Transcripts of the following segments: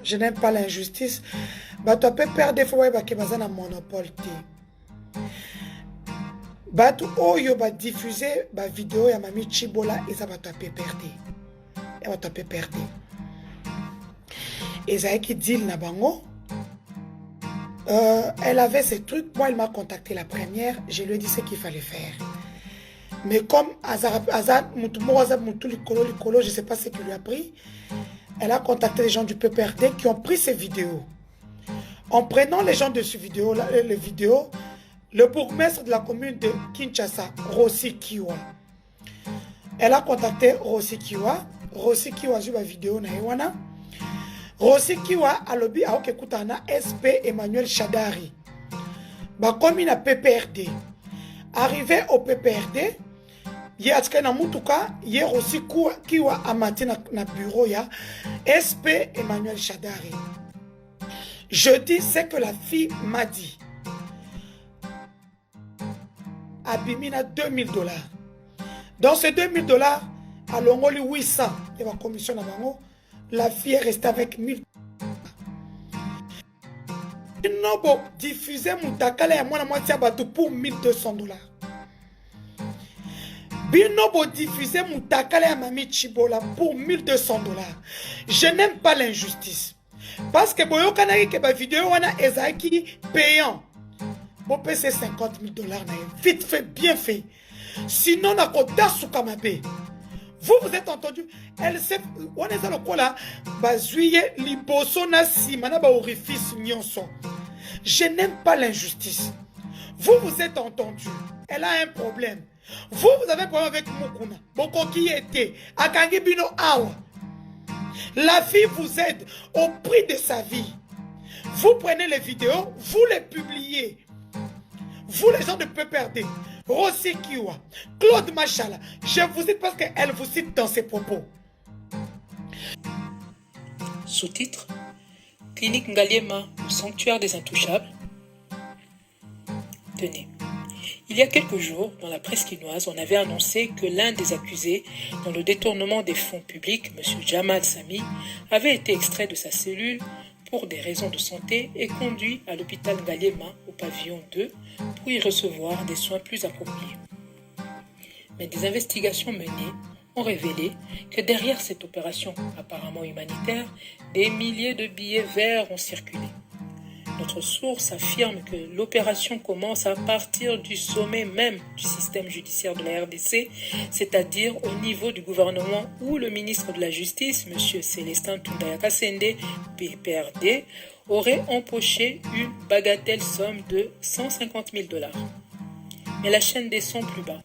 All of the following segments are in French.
Je n'aime pas l'injustice. Bato peut perdre des fois que baza na monopole te. Bato oyo ba diffuser ba vidéo ya Mami Chibola eza bato peut perdre. Ya bato peut perdre. Ezaïe qui dit na bango. Elle avait ces trucs. Moi, elle m'a contacté la première. Je lui ai dit ce qu'il fallait faire. Mais comme Azar, je ne sais pas ce qu'il lui a pris, elle a contacté les gens du PPRD qui ont pris ces vidéos. En prenant les gens de ces vidéos, les vidéos, le bourgmestre de la commune de Kinshasa, Rossi Kiwa, elle a contacté Rossi Kiwa. Rossi Kiwa a vu la vidéo na Ewana. Rossi Kiwa a lobby à Okekutana SP Emmanuel Chadari. Bah comme il a PPRD. Arrivé au PPRD, il y a na mutuka, il y a Rossi Kiwa a maté na bureau ya SP Emmanuel Chadari. Je dis ce que la fille m'a dit. Abimina $2000. Dans ces $2000, à l'ongoli 800, il y a une commission à Bango. La fille est restée avec 1000. Nobo diffusé Moutakala et moi la moitié pour $1200. Binobo diffusé Moutakala et Mami Chibola pour $1200. Je n'aime pas l'injustice. Parce que Boyo Kanaki que ma vidéo wana ezaki payant. Bon c'est $50,000. Vite fait, bien fait. Sinon na kota sukamabe. Vous êtes entendu? Elle sait, on est dans le quoi là? Bazuye liboso na simana ba orifice nyonso. Je n'aime pas l'injustice. Vous êtes entendu? Elle a un problème. Vous avez un problème avec Mukuna. Boko qui était Akangi Bino Awa. La fille vous aide au prix de sa vie. Vous prenez les vidéos, vous les publiez. Vous les gens de PPRD. Rossi Kiwa, Claude Machala, je vous cite parce qu'elle vous cite dans ses propos. Sous-titre: Clinique Ngaliema, le sanctuaire des intouchables. Tenez, il y a quelques jours, dans la presse quinoise, on avait annoncé que l'un des accusés dans le détournement des fonds publics, M. Jamal Sami, avait été extrait de sa cellule pour des raisons de santé et conduit à l'hôpital Ngaliema au pavillon 2 pour y recevoir des soins plus appropriés. Mais des investigations menées ont révélé que derrière cette opération apparemment humanitaire, des milliers de billets verts ont circulé. Notre source affirme que l'opération commence à partir du sommet même du système judiciaire de la RDC, c'est-à-dire au niveau du gouvernement où le ministre de la Justice, M. Célestin Tundaya Kasende, PPRD, aurait empoché une bagatelle somme de $150,000. Mais la chaîne descend plus bas.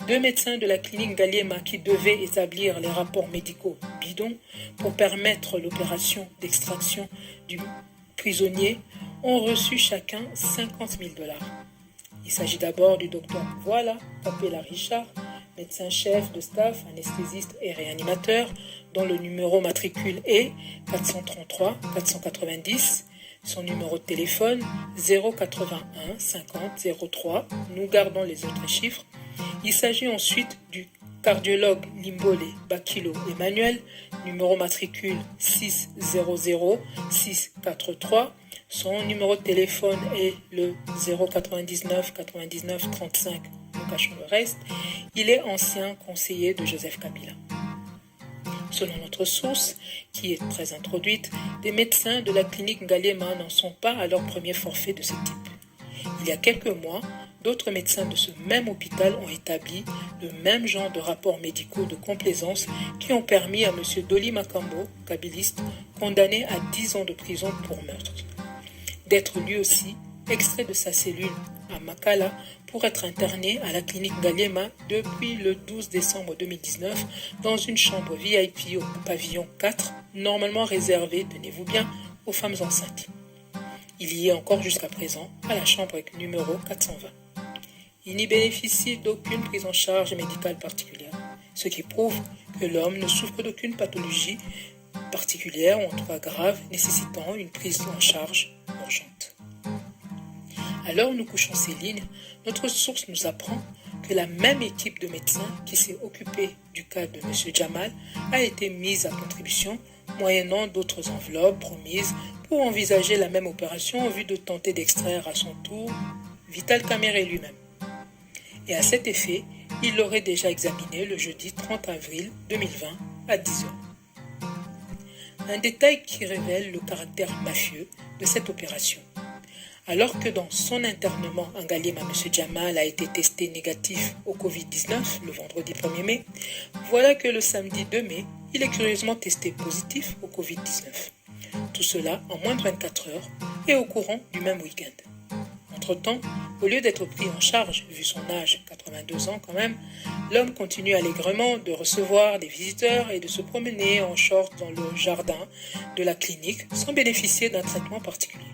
2 médecins de la clinique Ngaliema qui devaient établir les rapports médicaux bidons pour permettre l'opération d'extraction du prisonnier ont reçu chacun $50,000. Il s'agit d'abord du docteur Kapela Richard, médecin-chef de staff, anesthésiste et réanimateur, dont le numéro matricule est 433 490, son numéro de téléphone 081 50 03. Nous gardons les autres chiffres. Il s'agit ensuite du cardiologue Limbole Bakilo Emmanuel, numéro matricule 600 643. Son numéro de téléphone est le 099 99 35. Nous cachons le reste. Il est ancien conseiller de Joseph Kabila. Selon notre source, qui est très introduite, des médecins de la clinique Ngaliema n'en sont pas à leur premier forfait de ce type. Il y a quelques mois, d'autres médecins de ce même hôpital ont établi le même genre de rapports médicaux de complaisance qui ont permis à M. Doli Makambo, kabiliste, condamné à 10 ans de prison pour meurtre, d'être lui aussi extrait de sa cellule à Makala pour être interné à la clinique Ngaliema depuis le 12 décembre 2019 dans une chambre VIP au pavillon 4, normalement réservée, tenez-vous bien, aux femmes enceintes. Il y est encore jusqu'à présent à la chambre numéro 420. Il n'y bénéficie d'aucune prise en charge médicale particulière, ce qui prouve que l'homme ne souffre d'aucune pathologie particulière ou en tout cas grave nécessitant une prise en charge urgente. Alors nous couchons ces lignes, notre source nous apprend que la même équipe de médecins qui s'est occupée du cas de M. Jamal a été mise à contribution moyennant d'autres enveloppes promises pour envisager la même opération en vue de tenter d'extraire à son tour Vital Kamerhe lui-même. Et à cet effet, il l'aurait déjà examiné le jeudi 30 avril 2020 à 10h. Un détail qui révèle le caractère mafieux de cette opération. Alors que dans son internement, Angalema M. Jamal a été testé négatif au Covid-19 le vendredi 1er mai, voilà que le samedi 2 mai, il est curieusement testé positif au Covid-19. Tout cela en moins de 24 heures et au courant du même week-end. Entre-temps, au lieu d'être pris en charge, vu son âge, 82 ans quand même, l'homme continue allègrement de recevoir des visiteurs et de se promener en short dans le jardin de la clinique sans bénéficier d'un traitement particulier.